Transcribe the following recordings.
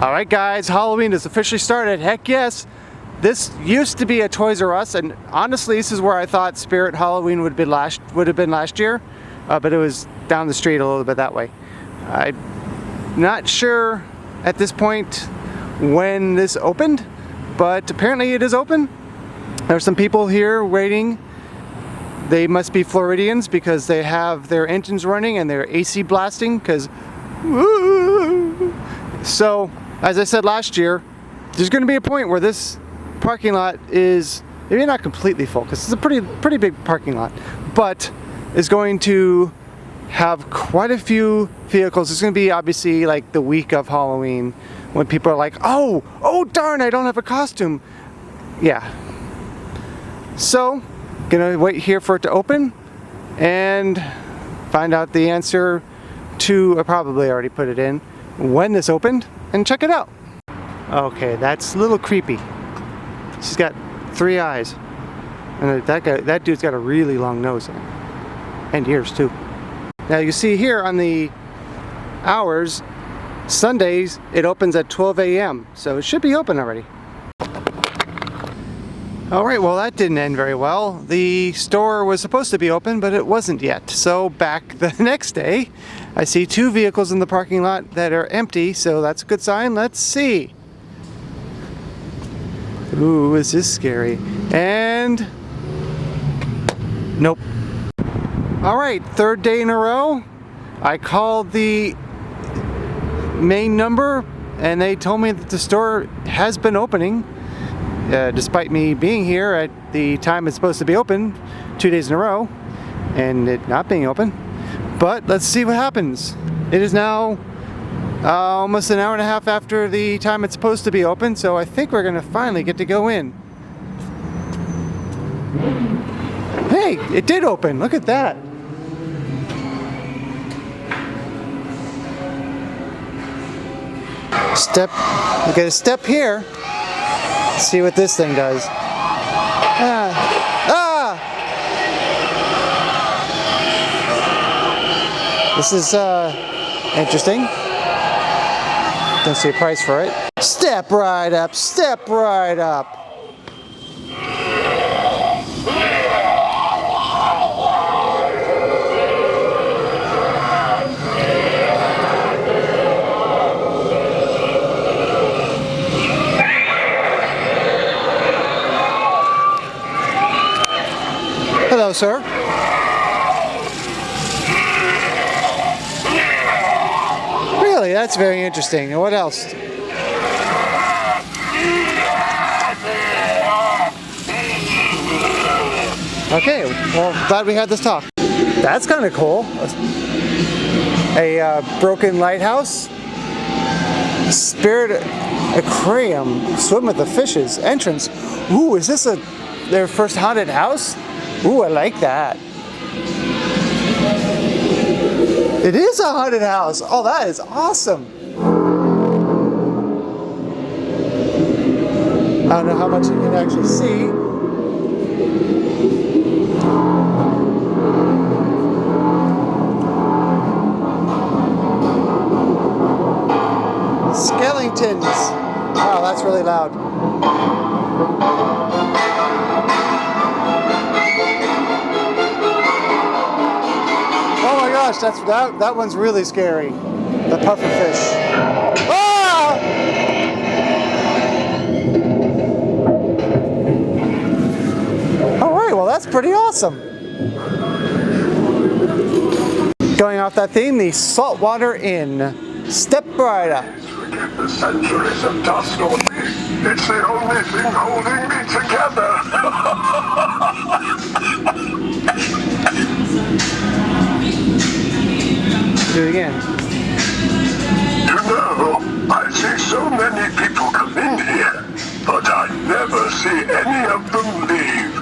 Alright guys, Halloween has officially started. Heck yes! This used to be a Toys R Us, and honestly this is where I thought Spirit Halloween would have been last year, but it was down the street a little bit that way. I'm not sure at this point when this opened, but apparently it is open. There's some people here waiting. They must be Floridians because they have their engines running and their AC blasting because so, as I said last year, there's going to be a point where this parking lot is maybe not completely full because it's a pretty big parking lot, but is going to have quite a few vehicles. It's going to be obviously like the week of Halloween when people are like, oh darn, I don't have a costume. Yeah. So, gonna wait here for it to open and find out the answer to, I probably already put it in, when this opened, and check it out. Okay, that's a little creepy. She's got 3 eyes, and that dude's got a really long nose, and ears too. Now you see here on the hours, Sundays it opens at 12 a.m. so it should be open already. Alright, well that didn't end very well. The store was supposed to be open, but it wasn't yet. So back the next day, I see 2 vehicles in the parking lot that are empty, so that's a good sign. Let's see. Ooh, is this scary? And nope. Alright, 3rd day in a row. I called the main number and they told me that the store has been opening. Despite me being here at the time it's supposed to be open 2 days in a row and it not being open. But let's see what happens. It is now almost an hour and a half after the time it's supposed to be open, so I think we're gonna finally get to go in. Hey, it did open. Look at that. Step, we got a step here. Let's see what this thing does. This is interesting. Don't see a price for it. Step right up, step right up. Hello, sir. Really, that's very interesting. And what else? Okay, well, glad we had this talk. That's kind of cool. A broken lighthouse. Spirit Aquarium. Swim with the fishes. Entrance. Ooh, is this their first haunted house? Ooh, I like that. It is a haunted house. Oh, that is awesome. I don't know how much you can actually see. Skeletons. Wow, that's really loud. Oh my gosh, that one's really scary. The pufferfish. Ah! Alright, well that's pretty awesome. Going off that theme, the Saltwater Inn. Step right up. The centuries of dust on me. It's the only thing holding me together. Do it again. You know, I see so many people come in here, but I never see any of them leave.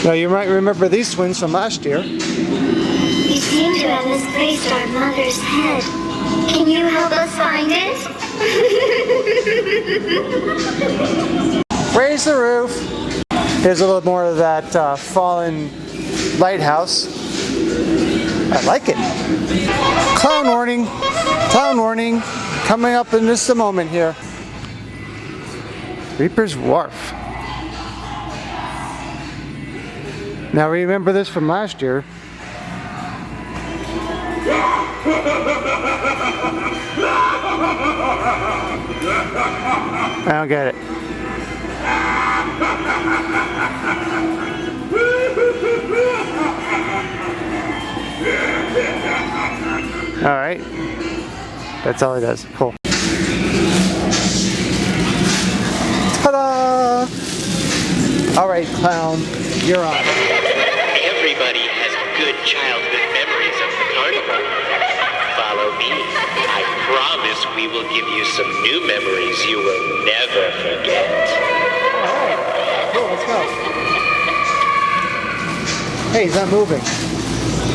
Now you might remember these twins from last year. You seem to have misplaced our mother's head. Can you help us find it? Raise the roof. Here's a little more of that fallen lighthouse. I like it. Clown warning. Clown warning. Coming up in just a moment here. Reaper's Wharf. Now remember this from last year. I don't get it. Alright. That's all he does. Cool. Ta-da! Alright, clown. You're on. Everybody has good childhood memories of the carnival. Follow me. I promise we will give you some new memories you will never forget. Alright. Cool, let's go. Hey, he's not moving.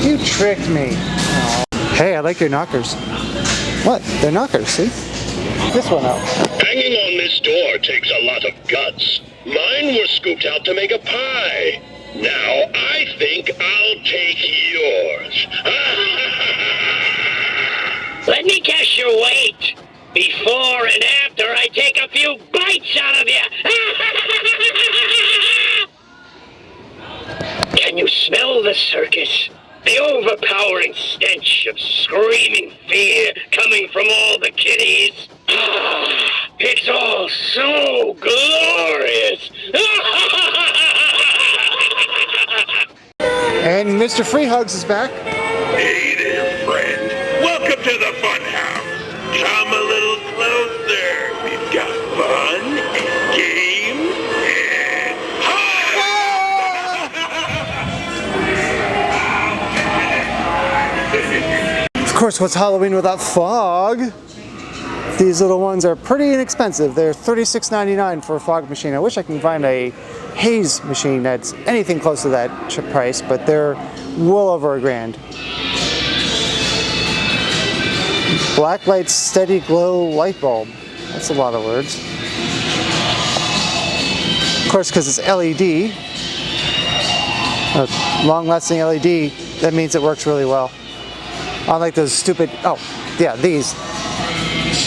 You tricked me. Aww. Hey, I like your knockers. What? They're knockers, see? This one out. Hanging on this door takes a lot of guts. Mine were scooped out to make a pie. Now I think I'll take yours. Let me guess your weight. Before and after I take a few bites out of you. Can you smell the circus? The overpowering stench of screaming fear coming from all the kiddies. It's all so glorious. And Mr. Free Hugs is back. Hey there, friend. Welcome to the fun house. Come a little closer. We've got fun and games and Of course, what's Halloween without fog? These little ones are pretty inexpensive. They're $36.99 for a fog machine. I wish I can find a haze machine that's anything close to that price, but they're well over $1,000. Blacklight Steady Glow light bulb. That's a lot of words. Of course, because it's LED, a long-lasting LED, that means it works really well. Unlike those stupid, oh, yeah, these.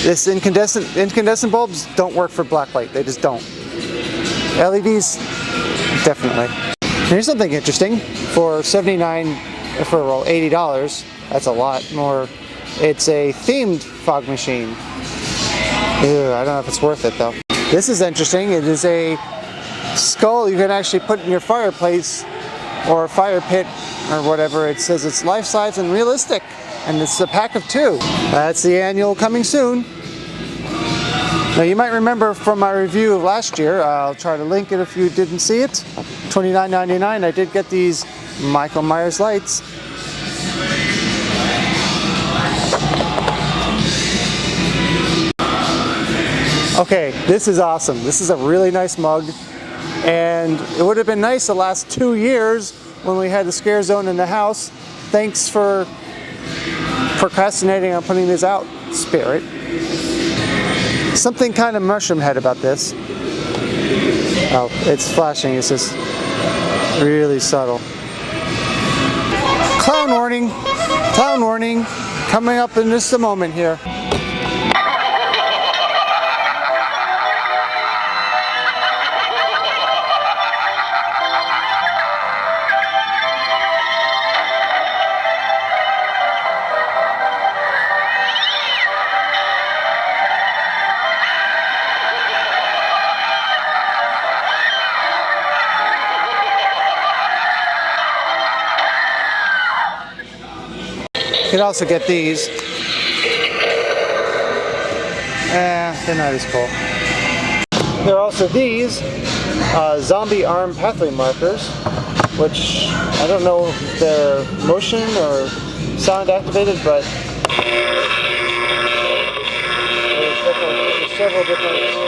This incandescent bulbs don't work for blacklight. They just don't. LEDs, definitely. Here's something interesting. For $80, that's a lot more. It's a themed fog machine. Ew, I don't know if it's worth it though. This is interesting. It is a skull you can actually put in your fireplace or fire pit or whatever. It says it's life-size and realistic. And it's a pack of 2. That's the annual coming soon. Now you might remember from my review of last year, I'll try to link it if you didn't see it, $29.99, I did get these Michael Myers lights. Okay, this is awesome. This is a really nice mug. And it would have been nice the last 2 years when we had the scare zone in the house. Thanks for procrastinating on putting this out, Spirit. Something kind of mushroom head about this. Oh, it's flashing. It's just really subtle. Clown warning. Clown warning. Coming up in just a moment here. You can also get these. They're not as cool. There are also these zombie arm pathway markers, which I don't know if they're motion or sound activated, but there's several different.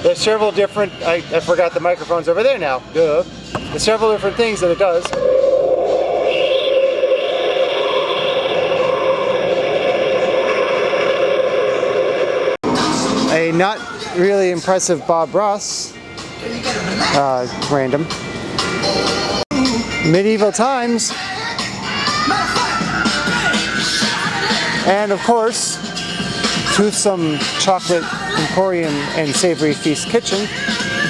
There's several different, I forgot the microphone's over there now, duh. There's several different things that it does. A not really impressive Bob Ross random. Medieval Times. And of course, Toothsome Chocolate Emporium and Savory Feast Kitchen.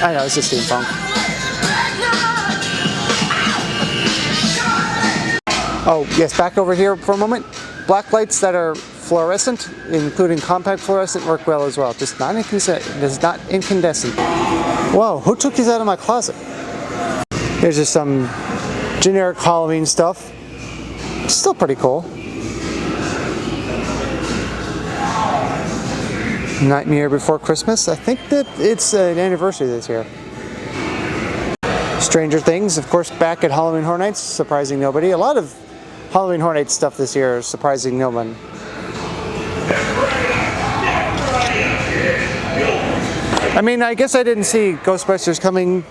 I know, it's a steampunk. Oh, yes, back over here for a moment. Black lights that are fluorescent, including compact fluorescent, work well as well. Just not incandescent. Whoa, who took these out of my closet? There's just some generic Halloween stuff. Still pretty cool. Nightmare Before Christmas. I think that it's an anniversary this year. Stranger Things, of course, back at Halloween Horror Nights, surprising nobody. A lot of Halloween Horror Nights stuff this year is surprising no one. I mean, I guess I didn't see Ghostbusters coming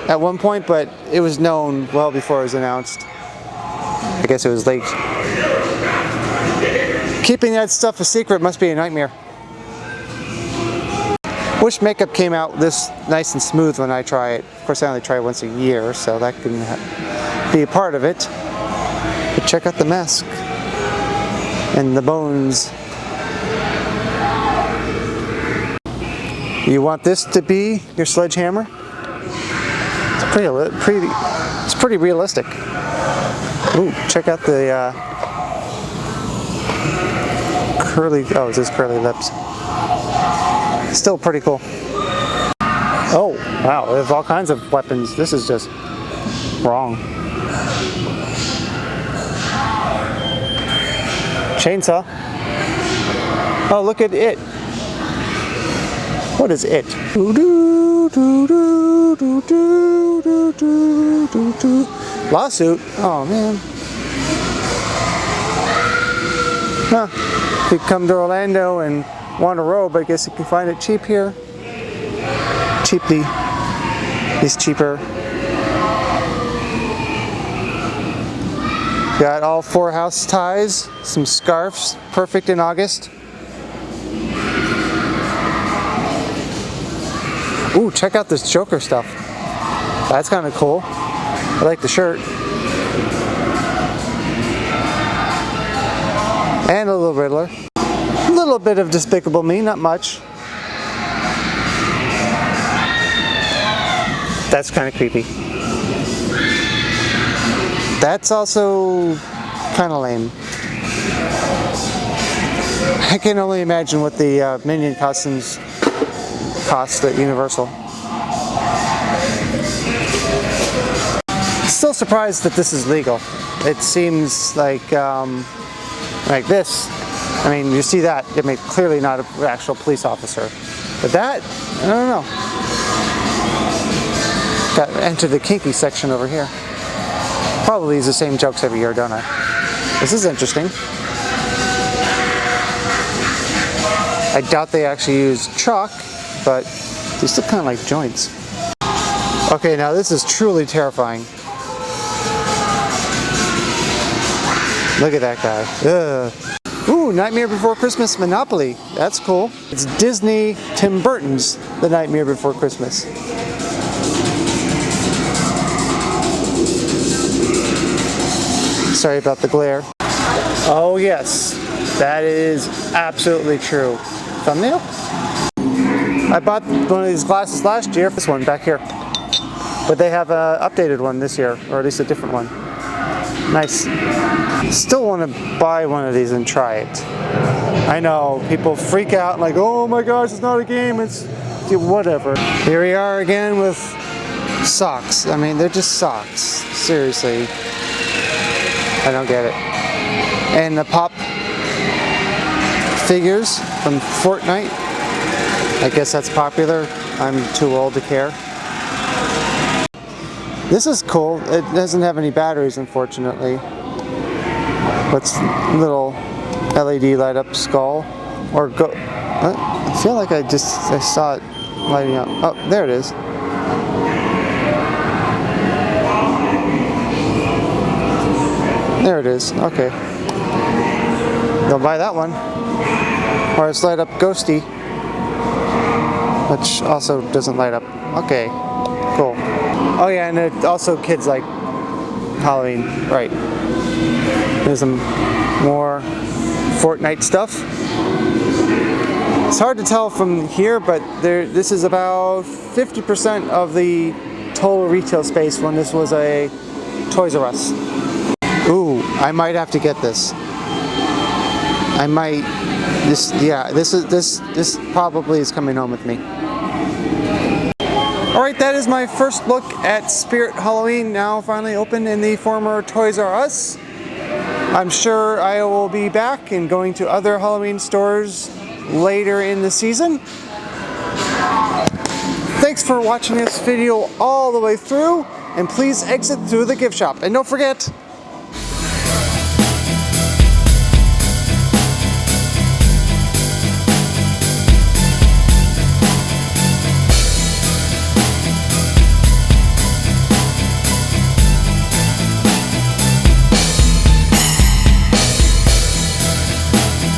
at one point, but it was known well before it was announced. I guess it was late. Keeping that stuff a secret must be a nightmare. Wish makeup came out this nice and smooth when I try it. Of course, I only try it once a year, so that can be a part of it. But check out the mask and the bones. You want this to be your sledgehammer? It's pretty realistic. Ooh, check out the curly. Oh, it says curly lips. Still pretty cool. Oh, wow, there's all kinds of weapons. This is just wrong. Chainsaw. Oh, look at it. What is it? Lawsuit? Oh, man. Huh. If you come to Orlando and want a robe, I guess you can find it cheap here. Cheaply. It's cheaper. Got all 4 house ties, some scarves, perfect in August. Ooh, check out this Joker stuff. That's kind of cool. I like the shirt. And a little Riddler. A little bit of Despicable Me, not much. That's kind of creepy. That's also kind of lame. I can only imagine what the Minion costumes cost at Universal. Still surprised that this is legal. It seems like this. I mean, you see that, I mean, clearly not an actual police officer. But that, I don't know. Got enter the kinky section over here. Probably use the same jokes every year, don't I? This is interesting. I doubt they actually use chalk, but they still kind of like joints. Okay, now this is truly terrifying. Look at that guy. Ugh. Ooh, Nightmare Before Christmas Monopoly. That's cool. It's Disney Tim Burton's The Nightmare Before Christmas. Sorry about the glare. Oh yes, that is absolutely true. Thumbnail? I bought one of these glasses last year. This one back here. But they have an updated one this year, or at least a different one. Nice. Still want to buy one of these and try it. I know, people freak out like, oh my gosh, it's not a game, it's whatever. Here we are again with socks. I mean, they're just socks. Seriously. I don't get it. And the pop figures from Fortnite. I guess that's popular. I'm too old to care. This is cool. It doesn't have any batteries, unfortunately. What's little LED light up skull? Or go. I feel like I saw it lighting up. Oh, there it is. There it is. Okay. Don't buy that one. Or it's light up ghosty. which also doesn't light up. Okay, cool. Oh yeah, and it also kids like Halloween, right? There's some more Fortnite stuff. It's hard to tell from here, but this is about 50% of the total retail space when this was a Toys R Us. Ooh, I might have to get this. I might. This probably is coming home with me. Alright, that is my first look at Spirit Halloween, now finally open in the former Toys R Us. I'm sure I will be back and going to other Halloween stores later in the season. Thanks for watching this video all the way through, and please exit through the gift shop. And don't forget,